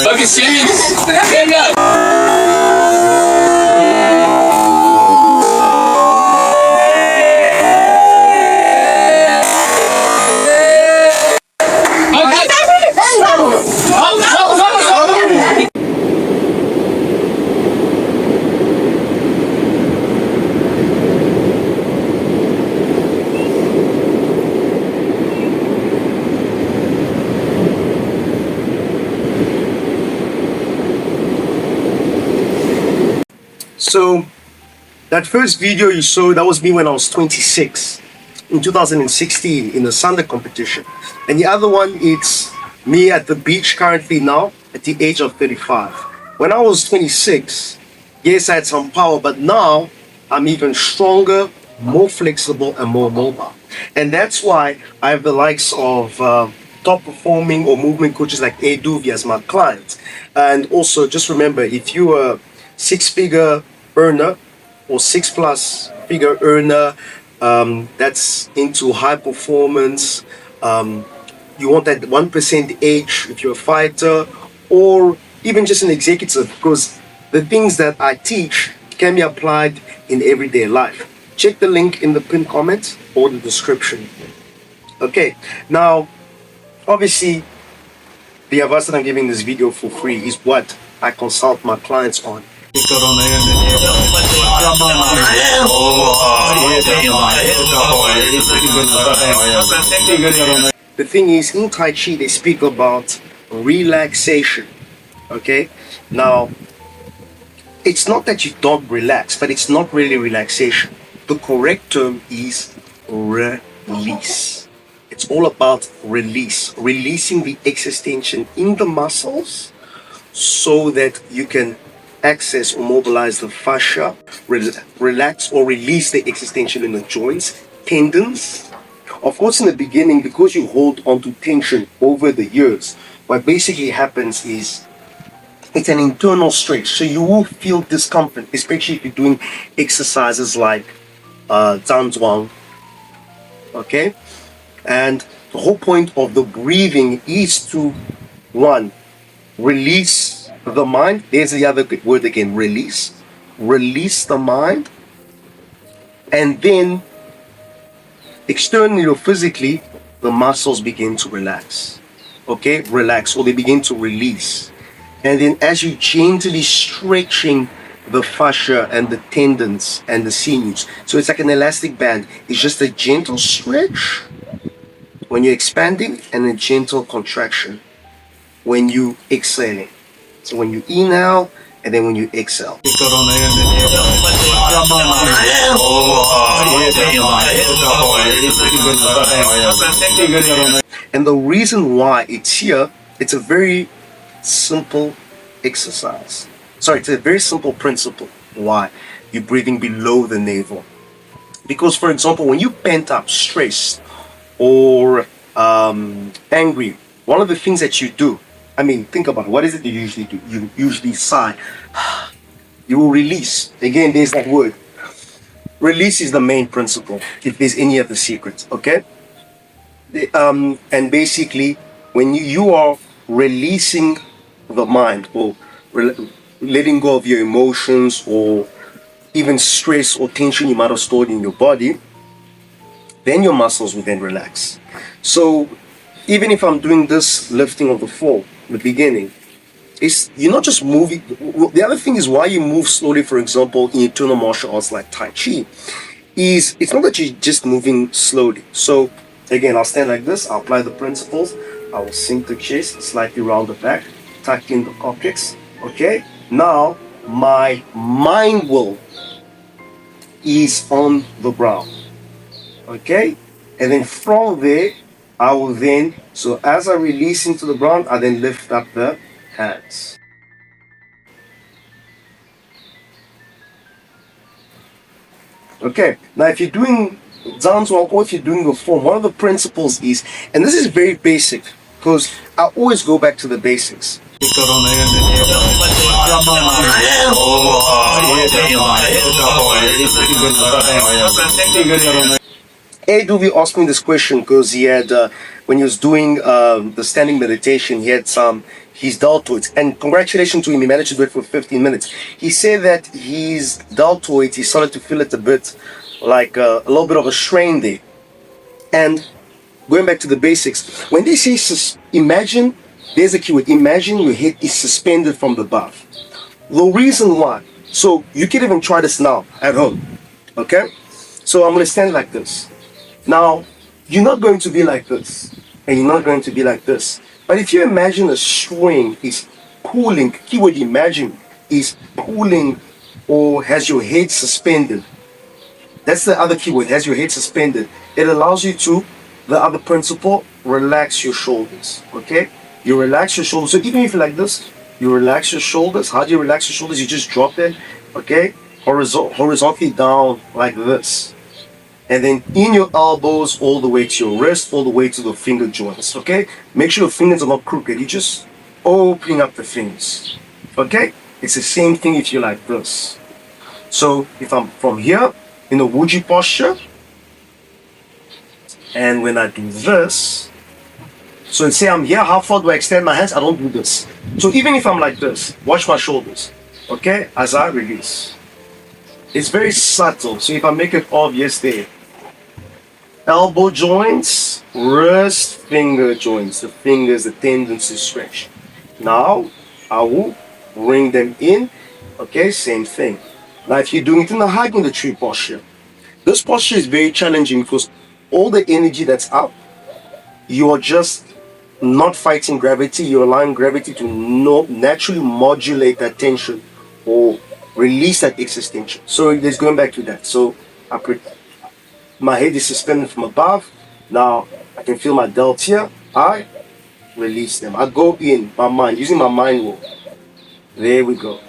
Okay, serious? Stand up. So that first video you saw, that was me when I was 26 in 2016 in the Sunday competition. And the other one, it's me at the beach currently now at the age of 35. When I was 26, yes, I had some power, but now I'm even stronger, more flexible, and more mobile. And that's why I have the likes of top performing or movement coaches like Eduvi as my clients. And also just remember, if you are six-figure earner or six-plus figure earner that's into high performance, you want that 1% edge if you're a fighter, or even just an executive, because the things that I teach can be applied in everyday life. Check the link in the pinned comment or the description. Okay, now obviously the advice that I'm giving this video for free is what I consult my clients on. The thing is, in Tai Chi they speak about relaxation. Okay, now it's not that you don't relax, but it's not really relaxation. The correct term is release. It's all about release, releasing the excess tension in the muscles so that you can access or mobilize the fascia, relax or release the excess tension in the joints, tendons. Of course, in the beginning, because you hold on to tension over the years, what basically happens is it's an internal stretch. So you will feel discomfort, especially if you're doing exercises like Zhang. Okay? And the whole point of the breathing is to, one, release the mind. There's the other word again, release. Release the mind. And then externally or physically, the muscles begin to relax. Okay, relax, or they begin to release. And then as you gently stretching the fascia and the tendons and the sinews, so it's like an elastic band. It's just a gentle stretch when you're expanding and a gentle contraction when you exhaling. So when you inhale and then when you exhale. And the reason why it's here, it's a very simple exercise. Sorry, it's a very simple principle. Why? You're breathing below the navel. Because, for example, when you pent up, stressed, or angry, one of the things that you do, I mean, think about it. What is it you usually do? You usually sigh. You will release. Again, there's that word. Release is the main principle, if there's any other secrets, okay? And basically, when you are releasing the mind, or letting go of your emotions, or even stress or tension you might have stored in your body, then your muscles will then relax. So even if I'm doing this lifting of the four in the beginning, you're not just moving. The other thing is why you move slowly, for example, in internal martial arts like Tai Chi, is it's not that you're just moving slowly. So again, I'll stand like this, I'll apply the principles, I will sink the chest, slightly round the back, tuck in the coccyx. Okay, now my mind will is on the ground. Okay, and then from there I will then, so as I release into the ground, I then lift up the hands. Okay, now if you're doing Zanzhuang or if you're doing the form, one of the principles is, and this is very basic because I always go back to the basics. Edu asked me this question because he had, when he was doing the standing meditation, he had his deltoids. And congratulations to him, he managed to do it for 15 minutes. He said that his deltoids, he started to feel it a bit like a little bit of a strain there. And going back to the basics, when they say, imagine, there's a keyword, imagine your head is suspended from the above. The reason why, so you can even try this now at home, okay? So I'm going to stand like this. Now, you're not going to be like this, and you're not going to be like this. But if you imagine a string is pulling, keyword imagine, is pulling or has your head suspended. That's the other keyword, has your head suspended. It allows you to, the other principle, relax your shoulders, okay? You relax your shoulders. So even if you're like this, you relax your shoulders. How do you relax your shoulders? You just drop it, okay? Horizontally down like this. And then in your elbows, all the way to your wrist, all the way to the finger joints, okay? Make sure your fingers are not crooked. You're just opening up the fingers, okay? It's the same thing if you're like this. So if I'm from here, in a Wuji posture, and when I do this, so say I'm here, how far do I extend my hands? I don't do this. So even if I'm like this, watch my shoulders, okay? As I release. It's very subtle, so if I make it obvious there, elbow joints, wrist, finger joints, the fingers, the tendons to stretch. Now, I will bring them in, okay, same thing. Now, if you're doing it in the hugging the tree posture, this posture is very challenging because all the energy that's out, you are just not fighting gravity, you're allowing gravity to naturally modulate that tension or release that excess tension. So let's going back to that. So my head is suspended from above. Now I can feel my delts here. I release them. I go in my mind, using my mind work. There we go.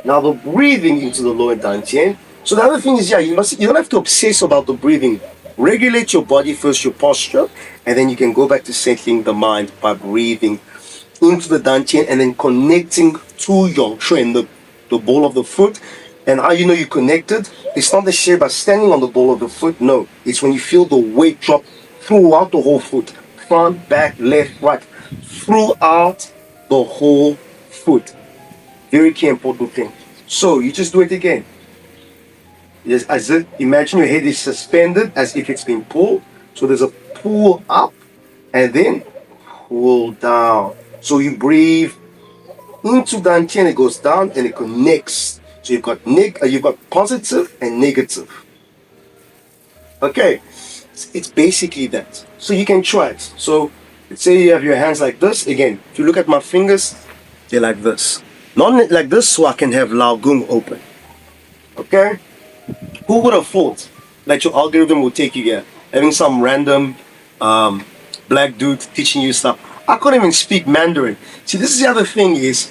Now the breathing into the lower dantian. So the other thing is, yeah, you don't have to obsess about the breathing. Regulate your body first, your posture, and then you can go back to settling the mind by breathing into the dantian and then connecting to your shin, the ball of the foot. And how you know you're connected? It's not necessarily by standing on the ball of the foot. No, it's when you feel the weight drop throughout the whole foot, front, back, left, right, throughout the whole foot. Very key important thing. So you just do it again. Yes, imagine your head is suspended as if it's been pulled. So there's a pull up and then pull down. So you breathe into dantian, it goes down and it connects. So you've got positive and negative. Okay, it's basically that. So you can try it. So let's say you have your hands like this. Again, if you look at my fingers, they're like this. Not like this, so I can have Lao Gung open. Okay? Who would have thought that your algorithm would take you here? Having some random black dude teaching you stuff. I couldn't even speak Mandarin. See, this is the other thing is,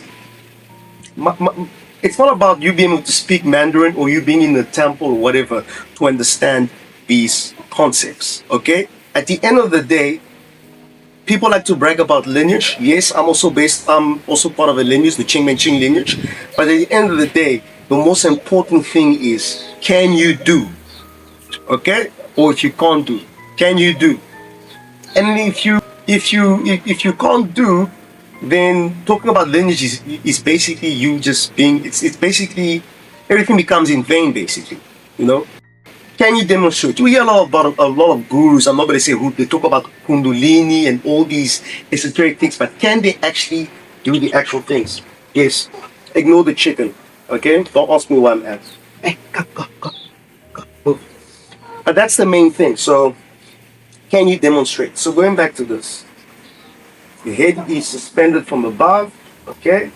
it's not about you being able to speak Mandarin or you being in the temple or whatever to understand these concepts, okay? At the end of the day, people like to brag about lineage. Yes, I'm also part of a lineage, the Qing Manqing lineage. But at the end of the day, the most important thing is, can you do? Okay? Or if you can't do, can you do? And if you can't do, then talking about lineage is basically you just being, it's basically, everything becomes in vain basically, you know? Can you demonstrate? We hear a lot of gurus, I'm not going to say who, they talk about Kundalini and all these esoteric things, but can they actually do the actual things? Yes. Ignore the chicken, okay? Don't ask me why I'm at. Hey, go. But that's the main thing. So, can you demonstrate? So going back to this. Your head is suspended from above, okay?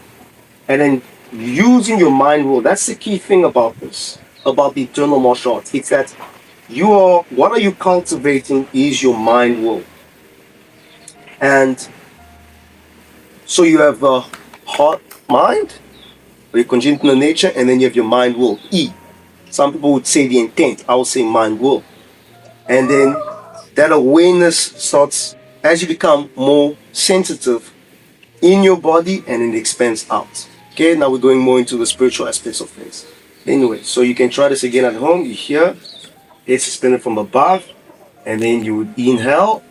And then using your mind will. That's the key thing about this, about the eternal martial arts. It's that what are you cultivating is your mind will. And so you have a heart mind, or your congenital nature, and then you have your mind will. E. Some people would say the intent, I would say mind will. And then that awareness starts, as you become more sensitive, in your body and it expands out. Okay, now we're going more into the spiritual aspects of things. Anyway, so you can try this again at home. You hear it's suspended from above, and then you would inhale.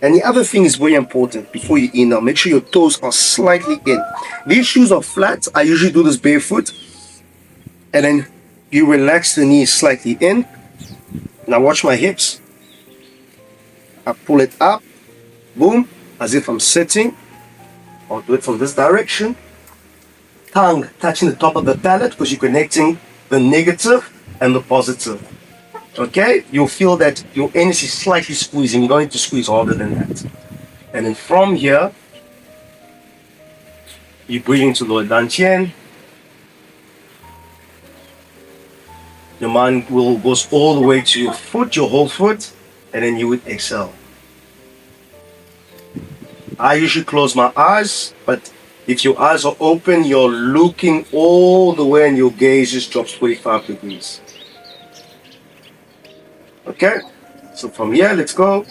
And the other thing is very important before you inhale, make sure your toes are slightly in. These shoes are flat. I usually do this barefoot. And then you relax the knees slightly in. Now watch my hips. I pull it up, boom, as if I'm sitting. I'll do it from this direction. Tongue touching the top of the palate because you're connecting the negative and the positive. Okay? You'll feel that your energy is slightly squeezing. You don't need to squeeze harder than that. And then from here, you breathe into lower Tian. Your mind will goes all the way to your foot, your whole foot, and then you would exhale. I usually close my eyes, but if your eyes are open, you're looking all the way and your gaze just drops 45 degrees. Okay? So from here, let's go.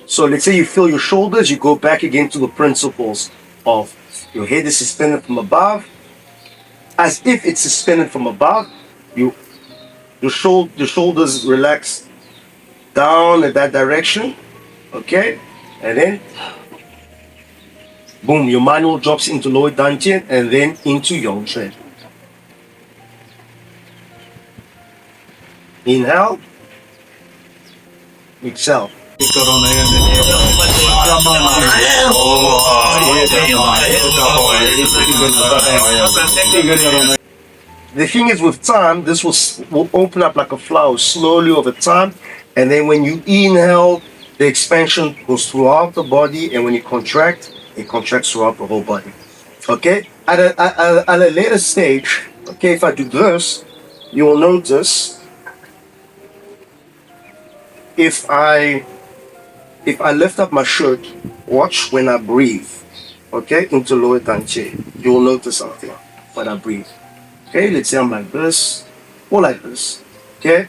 So let's say you feel your shoulders, you go back again to the principles of your head is suspended from above. As if it's suspended from above, your shoulders relax down in that direction. Okay? And then boom, your mind will drops into lower dantian and then into yang quan. Inhale. Exhale. The thing is, with time, this will open up like a flower slowly over time, and then when you inhale, the expansion goes throughout the body, and when you contract, it contracts throughout the whole body. Okay? At a later stage, okay, if I do this, you will notice if I lift up my shirt, watch when I breathe, okay, into lower dantian, you will notice something when I breathe. Okay, let's say I'm like this, or like this, okay?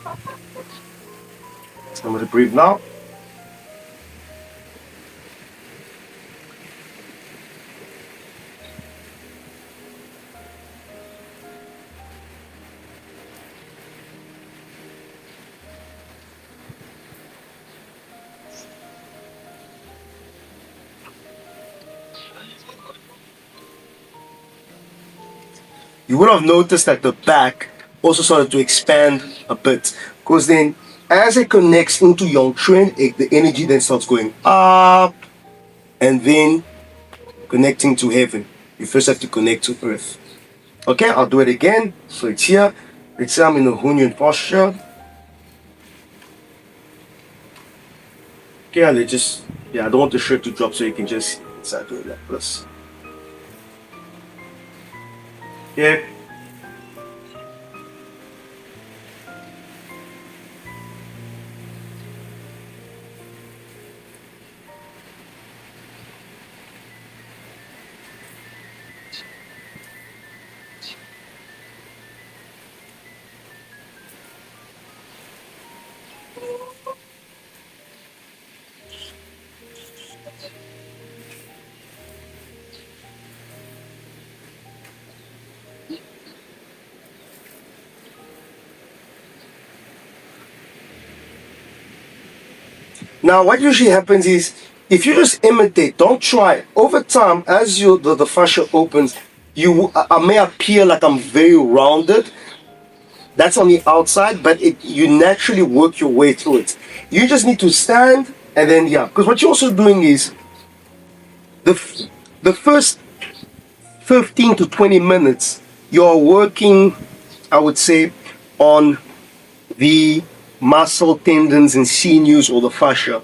I'm going to breathe now. You would have noticed that the back also started to expand a bit, because then as it connects into yang quan, the energy then starts going up and then connecting to heaven. You first have to connect to earth. Okay, I'll do it again. So it's here. Let's say I'm in a Hunyuan posture. Okay, let's just, I don't want the shirt to drop, so you can just do it like this. Okay. Now, what usually happens is, if you just imitate, don't try. Over time, as the fascia opens, I may appear like I'm very rounded. That's on the outside, but you naturally work your way through it. You just need to stand, and then because what you're also doing is the first 15 to 20 minutes, you're working, I would say, on the muscle, tendons, and sinews, or the fascia.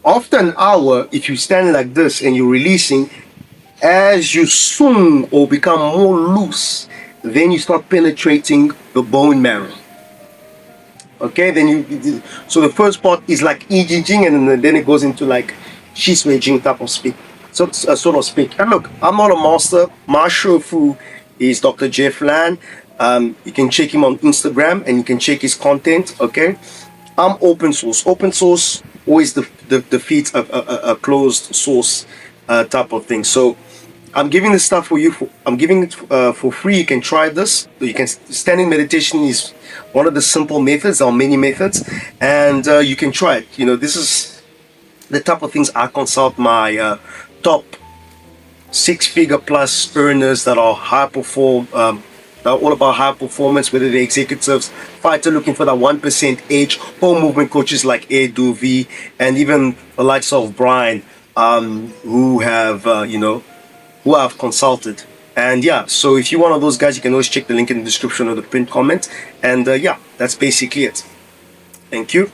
After an hour, if you stand like this and you're releasing, as you swing or become more loose, then you start penetrating the bone marrow. Okay, then so the first part is like Jing, and then it goes into like Jing type of speak. So sort of speak. And look, I'm not a master. My Shofu is Dr. Jeff Lan. You can check him on Instagram and you can check his content, okay? I'm open source. Open source always defeats a closed source type of thing. So I'm giving this stuff for you. I'm giving it for free. You can try this. You can standing meditation is one of the simple methods. There are many methods, and you can try it. This is the type of things I consult my top six-figure plus earners that are high perform. That are all about high performance, whether they're executives, fighter looking for that 1% edge, or movement coaches like Edu V, and even the likes of Brian, who have who I've consulted. And yeah, so if you're one of those guys, you can always check the link in the description or the print comment. And yeah, that's basically it. Thank you.